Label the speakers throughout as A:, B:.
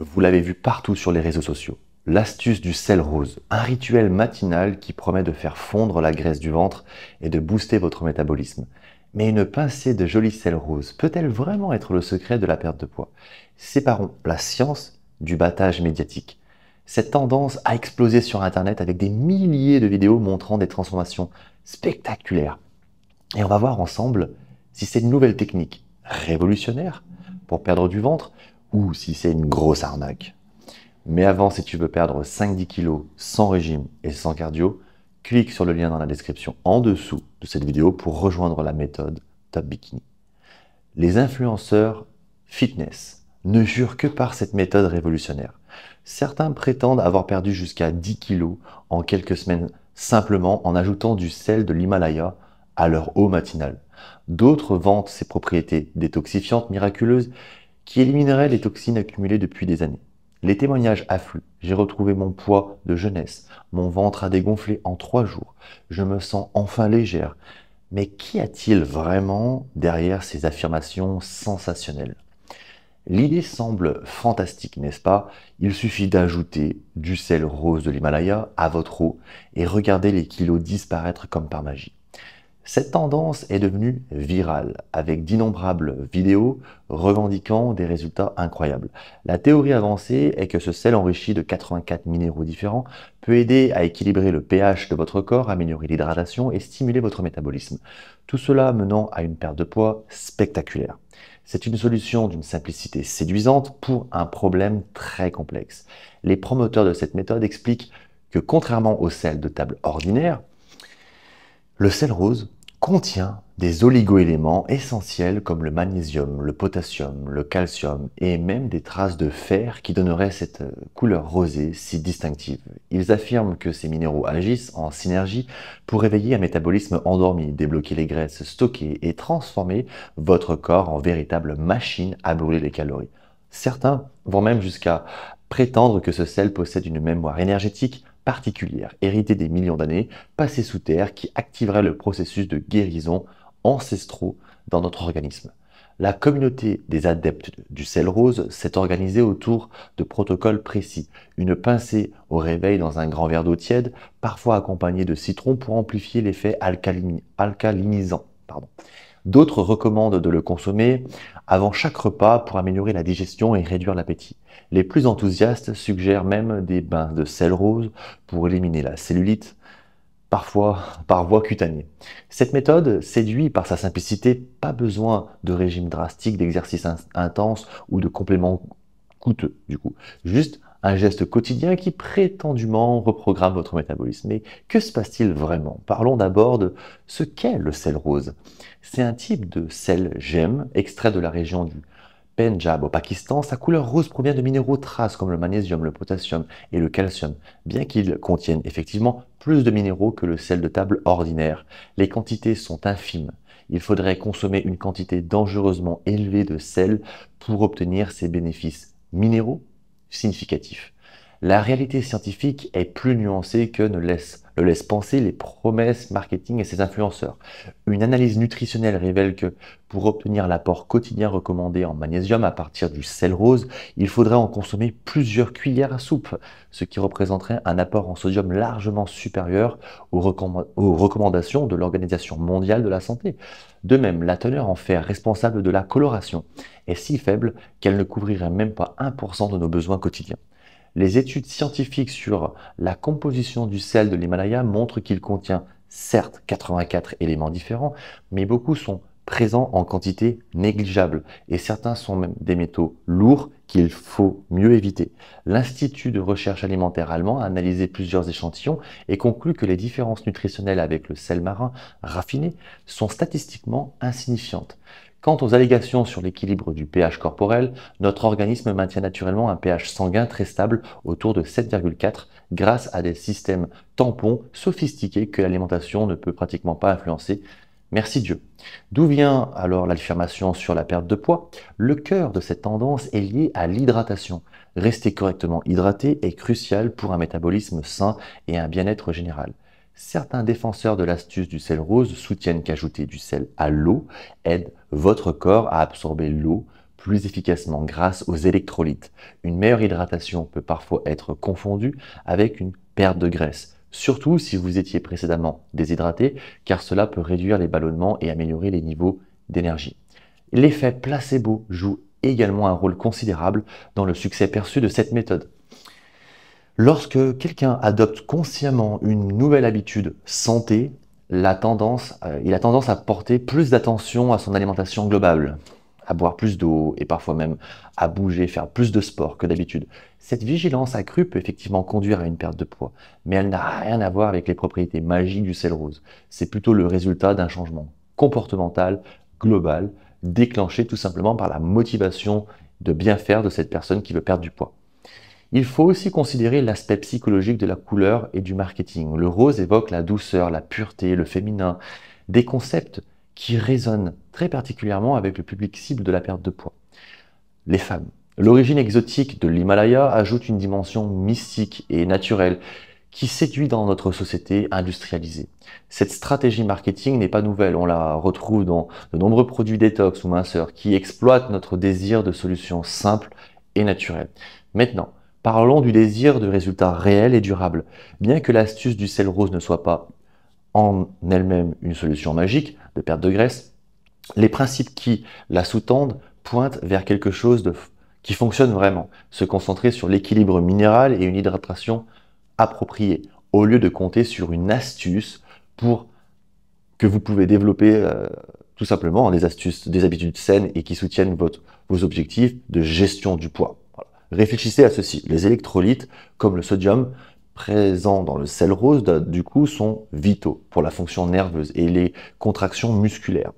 A: Vous l'avez vu partout sur les réseaux sociaux. L'astuce du sel rose, un rituel matinal qui promet de faire fondre la graisse du ventre et de booster votre métabolisme. Mais une pincée de joli sel rose peut-elle vraiment être le secret de la perte de poids? Séparons la science du battage médiatique. Cette tendance a explosé sur Internet avec des milliers de vidéos montrant des transformations spectaculaires. Et on va voir ensemble si c'est une nouvelle technique révolutionnaire pour perdre du ventre ou si c'est une grosse arnaque. Mais avant, si tu veux perdre 5-10 kilos sans régime et sans cardio, clique sur le lien dans la description en dessous de cette vidéo pour rejoindre la méthode Top Bikini. Les influenceurs fitness ne jurent que par cette méthode révolutionnaire. Certains prétendent avoir perdu jusqu'à 10 kilos en quelques semaines simplement en ajoutant du sel de l'Himalaya à leur eau matinale. D'autres vantent ses propriétés détoxifiantes miraculeuses qui élimineraient les toxines accumulées depuis des années. Les témoignages affluent. J'ai retrouvé mon poids de jeunesse. Mon ventre a dégonflé en 3 jours. Je me sens enfin légère. Mais qu'y a-t-il vraiment derrière ces affirmations sensationnelles? L'idée semble fantastique, n'est-ce pas? Il suffit d'ajouter du sel rose de l'Himalaya à votre eau et regarder les kilos disparaître comme par magie. Cette tendance est devenue virale, avec d'innombrables vidéos revendiquant des résultats incroyables. La théorie avancée est que ce sel enrichi de 84 minéraux différents peut aider à équilibrer le pH de votre corps, améliorer l'hydratation et stimuler votre métabolisme. Tout cela menant à une perte de poids spectaculaire. C'est une solution d'une simplicité séduisante pour un problème très complexe. Les promoteurs de cette méthode expliquent que contrairement au sel de table ordinaire, le sel rose contient des oligoéléments essentiels comme le magnésium, le potassium, le calcium et même des traces de fer qui donneraient cette couleur rosée si distinctive. Ils affirment que ces minéraux agissent en synergie pour réveiller un métabolisme endormi, débloquer les graisses stockées et transformer votre corps en véritable machine à brûler les calories. Certains vont même jusqu'à prétendre que ce sel possède une mémoire énergétique particulière, héritée des millions d'années, passées sous terre, qui activerait le processus de guérison ancestraux dans notre organisme. La communauté des adeptes du sel rose s'est organisée autour de protocoles précis. Une pincée au réveil dans un grand verre d'eau tiède, parfois accompagnée de citron pour amplifier l'effet alcalinisant. D'autres recommandent de le consommer avant chaque repas pour améliorer la digestion et réduire l'appétit. Les plus enthousiastes suggèrent même des bains de sel rose pour éliminer la cellulite, parfois par voie cutanée. Cette méthode séduit par sa simplicité, pas besoin de régime drastique, d'exercices intenses ou de compléments coûteux du coup. Juste un geste quotidien qui prétendument reprogramme votre métabolisme. Mais que se passe-t-il vraiment? Parlons d'abord de ce qu'est le sel rose. C'est un type de sel gemme extrait de la région du Pendjab au Pakistan. Sa couleur rose provient de minéraux traces comme le magnésium, le potassium et le calcium, bien qu'ils contiennent effectivement plus de minéraux que le sel de table ordinaire. Les quantités sont infimes. Il faudrait consommer une quantité dangereusement élevée de sel pour obtenir ces bénéfices minéraux significatifs. La réalité scientifique est plus nuancée que ne le laissent penser les promesses marketing et ses influenceurs. Une analyse nutritionnelle révèle que pour obtenir l'apport quotidien recommandé en magnésium à partir du sel rose, il faudrait en consommer plusieurs cuillères à soupe, ce qui représenterait un apport en sodium largement supérieur aux recommandations de l'Organisation mondiale de la santé. De même, la teneur en fer responsable de la coloration est si faible qu'elle ne couvrirait même pas 1% de nos besoins quotidiens. Les études scientifiques sur la composition du sel de l'Himalaya montrent qu'il contient certes 84 éléments différents, mais beaucoup sont présents en quantité négligeable et certains sont même des métaux lourds qu'il faut mieux éviter. L'Institut de recherche alimentaire allemand a analysé plusieurs échantillons et conclut que les différences nutritionnelles avec le sel marin raffiné sont statistiquement insignifiantes. Quant aux allégations sur l'équilibre du pH corporel, notre organisme maintient naturellement un pH sanguin très stable autour de 7,4 grâce à des systèmes tampons sophistiqués que l'alimentation ne peut pratiquement pas influencer. Merci Dieu. D'où vient alors l'affirmation sur la perte de poids? Le cœur de cette tendance est lié à l'hydratation. Rester correctement hydraté est crucial pour un métabolisme sain et un bien-être général. Certains défenseurs de l'astuce du sel rose soutiennent qu'ajouter du sel à l'eau aide votre corps à absorber l'eau plus efficacement grâce aux électrolytes. Une meilleure hydratation peut parfois être confondue avec une perte de graisse, surtout si vous étiez précédemment déshydraté, car cela peut réduire les ballonnements et améliorer les niveaux d'énergie. L'effet placebo joue également un rôle considérable dans le succès perçu de cette méthode. Lorsque quelqu'un adopte consciemment une nouvelle habitude santé, il a tendance à porter plus d'attention à son alimentation globale, à boire plus d'eau et parfois même à bouger, faire plus de sport que d'habitude. Cette vigilance accrue peut effectivement conduire à une perte de poids, mais elle n'a rien à voir avec les propriétés magiques du sel rose. C'est plutôt le résultat d'un changement comportemental, global, déclenché tout simplement par la motivation de bien faire de cette personne qui veut perdre du poids. Il faut aussi considérer l'aspect psychologique de la couleur et du marketing. Le rose évoque la douceur, la pureté, le féminin, des concepts qui résonnent très particulièrement avec le public cible de la perte de poids. Les femmes. L'origine exotique de l'Himalaya ajoute une dimension mystique et naturelle qui séduit dans notre société industrialisée. Cette stratégie marketing n'est pas nouvelle, on la retrouve dans de nombreux produits détox ou minceurs qui exploitent notre désir de solutions simples et naturelles. Maintenant, parlons du désir de résultats réels et durables. Bien que l'astuce du sel rose ne soit pas en elle-même une solution magique de perte de graisse, les principes qui la sous-tendent pointent vers quelque chose qui fonctionne vraiment. Se concentrer sur l'équilibre minéral et une hydratation appropriée, au lieu de compter sur une astuce que vous pouvez développer tout simplement des astuces, des habitudes saines et qui soutiennent vos objectifs de gestion du poids. Voilà. Réfléchissez à ceci. Les électrolytes, comme le sodium, présents dans le sel rose, du coup, sont vitaux pour la fonction nerveuse et les contractions musculaires.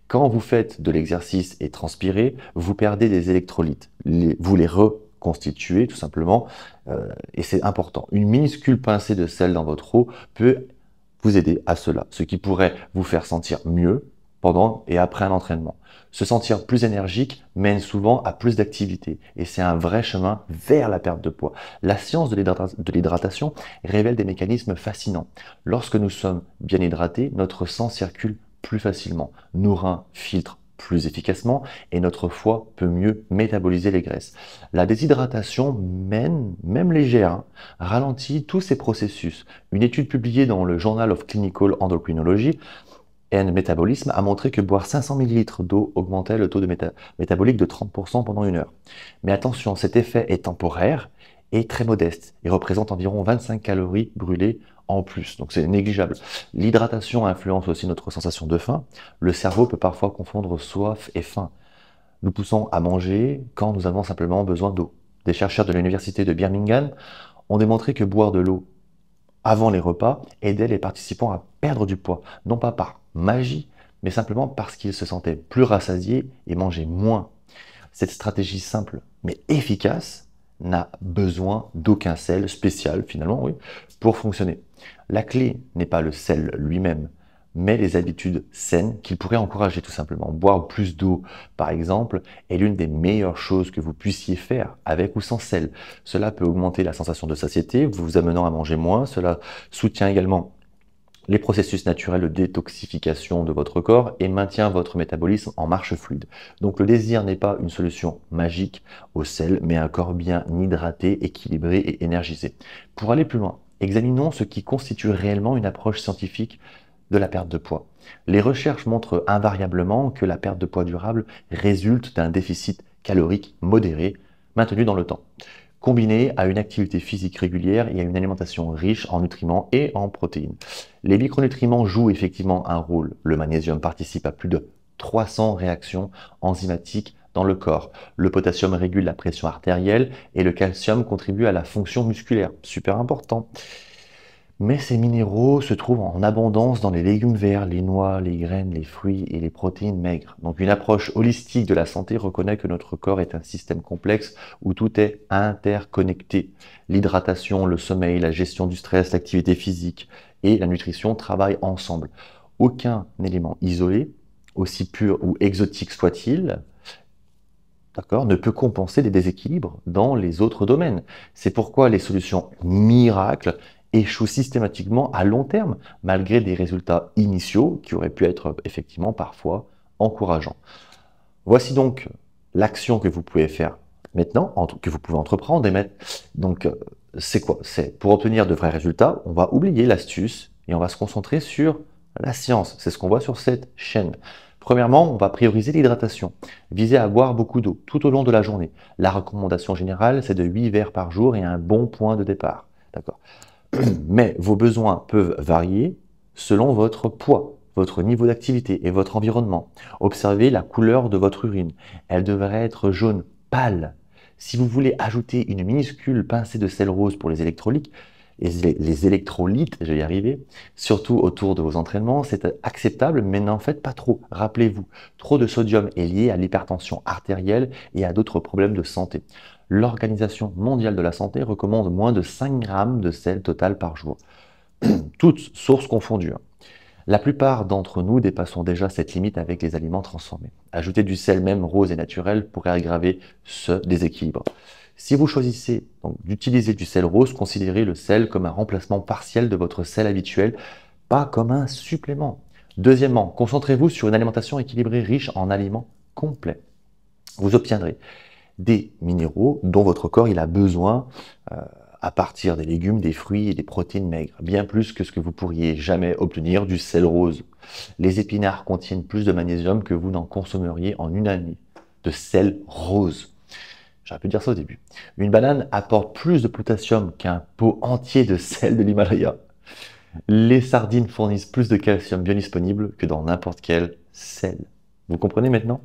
A: Quand vous faites de l'exercice et transpirez, vous perdez des électrolytes. Vous les reconstituez tout simplement et c'est important. Une minuscule pincée de sel dans votre eau peut vous aider à cela, ce qui pourrait vous faire sentir mieux pendant et après un entraînement. Se sentir plus énergique mène souvent à plus d'activité et c'est un vrai chemin vers la perte de poids. La science de l'hydratation révèle des mécanismes fascinants. Lorsque nous sommes bien hydratés, notre sang circule plus facilement, nos reins filtrent plus efficacement et notre foie peut mieux métaboliser les graisses. La déshydratation, même légère, ralentit tous ces processus. Une étude publiée dans le Journal of Clinical Endocrinology and Metabolism a montré que boire 500 ml d'eau augmentait le taux de métabolique de 30% pendant une heure. Mais attention, cet effet est temporaire et très modeste et représente environ 25 calories brûlées en plus, donc c'est négligeable. L'hydratation influence aussi notre sensation de faim. Le cerveau peut parfois confondre soif et faim, nous poussant à manger quand nous avons simplement besoin d'eau. Des chercheurs de l'université de Birmingham ont démontré que boire de l'eau avant les repas aidait les participants à perdre du poids, non pas par magie, mais simplement parce qu'ils se sentaient plus rassasiés et mangeaient moins. Cette stratégie simple mais efficace n'a besoin d'aucun sel spécial, finalement, oui, pour fonctionner. La clé n'est pas le sel lui-même, mais les habitudes saines qu'il pourrait encourager tout simplement. Boire plus d'eau, par exemple, est l'une des meilleures choses que vous puissiez faire, avec ou sans sel. Cela peut augmenter la sensation de satiété, vous amenant à manger moins. Cela soutient également les processus naturels de détoxification de votre corps et maintient votre métabolisme en marche fluide. Donc le désir n'est pas une solution magique au sel, mais un corps bien hydraté, équilibré et énergisé. Pour aller plus loin, examinons ce qui constitue réellement une approche scientifique de la perte de poids. Les recherches montrent invariablement que la perte de poids durable résulte d'un déficit calorique modéré maintenu dans le temps, combiné à une activité physique régulière et à une alimentation riche en nutriments et en protéines. Les micronutriments jouent effectivement un rôle. Le magnésium participe à plus de 300 réactions enzymatiques dans le corps. Le potassium régule la pression artérielle et le calcium contribue à la fonction musculaire. Super important. Mais ces minéraux se trouvent en abondance dans les légumes verts, les noix, les graines, les fruits et les protéines maigres. Donc une approche holistique de la santé reconnaît que notre corps est un système complexe où tout est interconnecté. L'hydratation, le sommeil, la gestion du stress, l'activité physique et la nutrition travaillent ensemble. Aucun élément isolé, aussi pur ou exotique soit-il, ne peut compenser des déséquilibres dans les autres domaines. C'est pourquoi les solutions miracles échouent systématiquement à long terme, malgré des résultats initiaux qui auraient pu être effectivement parfois encourageants. Voici donc l'action que vous pouvez faire maintenant, que vous pouvez entreprendre et mettre. Donc, c'est quoi? C'est pour obtenir de vrais résultats, on va oublier l'astuce et on va se concentrer sur la science. C'est ce qu'on voit sur cette chaîne. Premièrement, on va prioriser l'hydratation. Visez à boire beaucoup d'eau tout au long de la journée. La recommandation générale, c'est de 8 verres par jour et un bon point de départ. D'accord. Mais vos besoins peuvent varier selon votre poids, votre niveau d'activité et votre environnement. Observez la couleur de votre urine. Elle devrait être jaune pâle. Si vous voulez ajouter une minuscule pincée de sel rose pour les électrolytes, je vais y arriver, surtout autour de vos entraînements, c'est acceptable, mais n'en faites pas trop. Rappelez-vous, trop de sodium est lié à l'hypertension artérielle et à d'autres problèmes de santé. L'Organisation mondiale de la santé recommande moins de 5 grammes de sel total par jour, toutes sources confondues. La plupart d'entre nous dépassons déjà cette limite avec les aliments transformés. Ajouter du sel même rose et naturel pourrait aggraver ce déséquilibre. Si vous choisissez d'utiliser du sel rose, considérez le sel comme un remplacement partiel de votre sel habituel, pas comme un supplément. Deuxièmement, concentrez-vous sur une alimentation équilibrée riche en aliments complets. Vous obtiendrez des minéraux dont votre corps a besoin à partir des légumes, des fruits et des protéines maigres, bien plus que ce que vous pourriez jamais obtenir du sel rose. Les épinards contiennent plus de magnésium que vous n'en consommeriez en une année de sel rose. J'aurais pu dire ça au début. Une banane apporte plus de potassium qu'un pot entier de sel de l'Himalaya. Les sardines fournissent plus de calcium biodisponible que dans n'importe quel sel. Vous comprenez maintenant?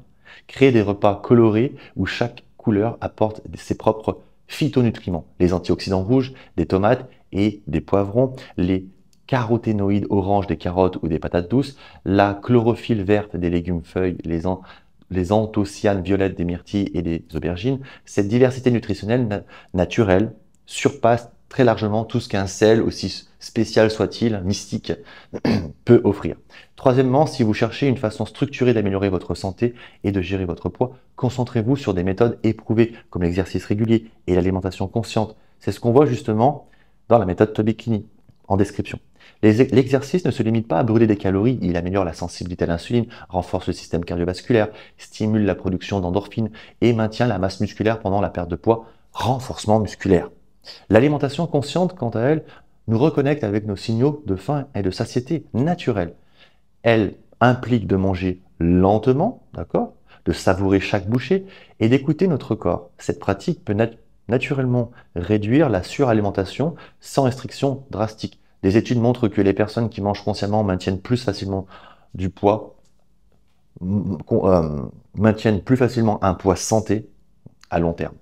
A: Créez des repas colorés où chaque couleur apporte ses propres phytonutriments. Les antioxydants rouges, des tomates et des poivrons, les caroténoïdes oranges des carottes ou des patates douces, la chlorophylle verte des légumes feuilles, les anthocyanes violettes des myrtilles et des aubergines. Cette diversité nutritionnelle naturelle surpasse très largement tout ce qu'un sel, aussi spécial soit-il, mystique, peut offrir. Troisièmement, si vous cherchez une façon structurée d'améliorer votre santé et de gérer votre poids, concentrez-vous sur des méthodes éprouvées comme l'exercice régulier et l'alimentation consciente. C'est ce qu'on voit justement dans la méthode Tobekini, en description. L'exercice ne se limite pas à brûler des calories, il améliore la sensibilité à l'insuline, renforce le système cardiovasculaire, stimule la production d'endorphines et maintient la masse musculaire pendant la perte de poids, renforcement musculaire. L'alimentation consciente, quant à elle, nous reconnecte avec nos signaux de faim et de satiété naturels. Elle implique de manger lentement, d'accord, de savourer chaque bouchée et d'écouter notre corps. Cette pratique peut naturellement réduire la suralimentation sans restriction drastique. Des études montrent que les personnes qui mangent consciemment maintiennent plus facilement du poids, maintiennent plus facilement un poids santé à long terme.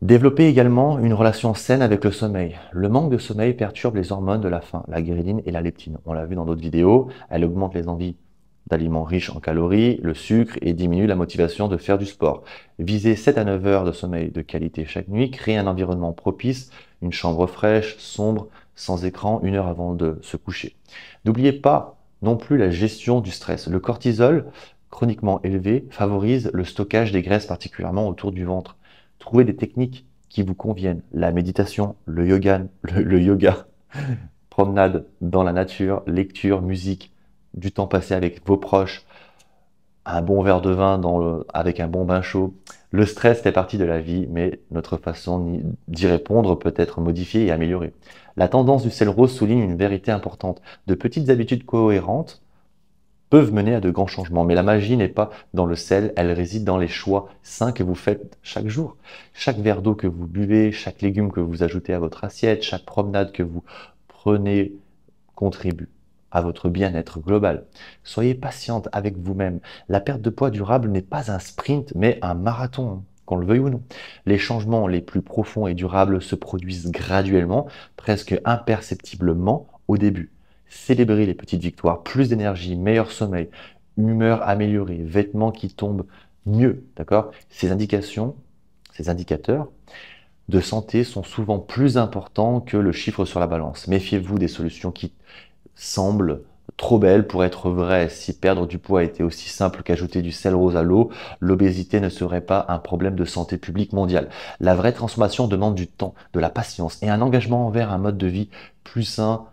A: Développer également une relation saine avec le sommeil. Le manque de sommeil perturbe les hormones de la faim, la ghreline et la leptine. On l'a vu dans d'autres vidéos, elle augmente les envies d'aliments riches en calories, le sucre et diminue la motivation de faire du sport. Visez 7 à 9 heures de sommeil de qualité chaque nuit, créez un environnement propice, une chambre fraîche, sombre, sans écran, 1 heure avant de se coucher. N'oubliez pas non plus la gestion du stress. Le cortisol, chroniquement élevé, favorise le stockage des graisses particulièrement autour du ventre. Trouvez des techniques qui vous conviennent. La méditation, le yoga, promenade dans la nature, lecture, musique, du temps passé avec vos proches, un bon verre de vin avec un bon bain chaud. Le stress fait partie de la vie, mais notre façon d'y répondre peut être modifiée et améliorée. La tendance du sel rose souligne une vérité importante. De petites habitudes cohérentes peuvent mener à de grands changements. Mais la magie n'est pas dans le sel, elle réside dans les choix sains que vous faites chaque jour. Chaque verre d'eau que vous buvez, chaque légume que vous ajoutez à votre assiette, chaque promenade que vous prenez contribue à votre bien-être global. Soyez patiente avec vous-même. La perte de poids durable n'est pas un sprint, mais un marathon, qu'on le veuille ou non. Les changements les plus profonds et durables se produisent graduellement, presque imperceptiblement au début. Célébrez les petites victoires, plus d'énergie, meilleur sommeil, humeur améliorée, vêtements qui tombent mieux, d'accord? Ces indicateurs de santé sont souvent plus importants que le chiffre sur la balance. Méfiez-vous des solutions qui semblent trop belles pour être vraies. Si perdre du poids était aussi simple qu'ajouter du sel rose à l'eau, l'obésité ne serait pas un problème de santé publique mondiale. La vraie transformation demande du temps, de la patience et un engagement envers un mode de vie plus sain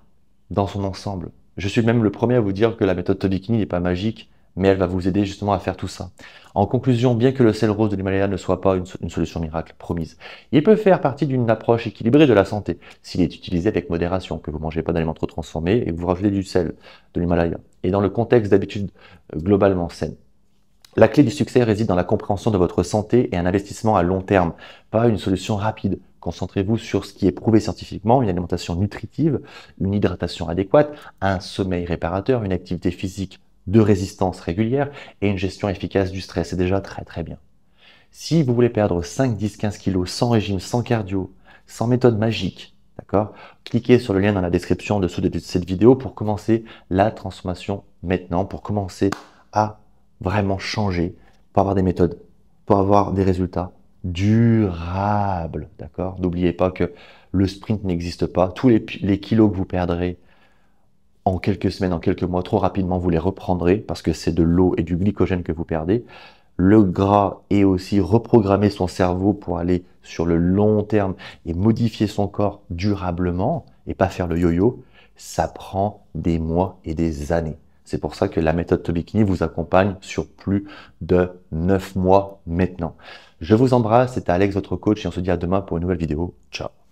A: dans son ensemble. Je suis même le premier à vous dire que la méthode Tobekini n'est pas magique, mais elle va vous aider justement à faire tout ça. En conclusion, bien que le sel rose de l'Himalaya ne soit pas une solution miracle promise, il peut faire partie d'une approche équilibrée de la santé s'il est utilisé avec modération, que vous ne mangez pas d'aliments trop transformés et que vous rajoutez du sel de l'Himalaya, et dans le contexte d'habitudes globalement saines. La clé du succès réside dans la compréhension de votre santé et un investissement à long terme, pas une solution rapide. Concentrez-vous sur ce qui est prouvé scientifiquement, une alimentation nutritive, une hydratation adéquate, un sommeil réparateur, une activité physique de résistance régulière et une gestion efficace du stress. C'est déjà très très bien. Si vous voulez perdre 5, 10, 15 kilos sans régime, sans cardio, sans méthode magique, d'accord, cliquez sur le lien dans la description en dessous de cette vidéo pour commencer la transformation maintenant, pour commencer à vraiment changer, pour avoir des méthodes, pour avoir des résultats durables, d'accord. N'oubliez pas que le sprint n'existe pas. Tous les kilos que vous perdrez en quelques semaines, en quelques mois, trop rapidement, vous les reprendrez parce que c'est de l'eau et du glycogène que vous perdez. Le gras est aussi reprogrammer son cerveau pour aller sur le long terme et modifier son corps durablement et pas faire le yo-yo. Ça prend des mois et des années. C'est pour ça que la méthode Tobikini vous accompagne sur plus de 9 mois maintenant. Je vous embrasse, c'était Alex, votre coach, et on se dit à demain pour une nouvelle vidéo. Ciao!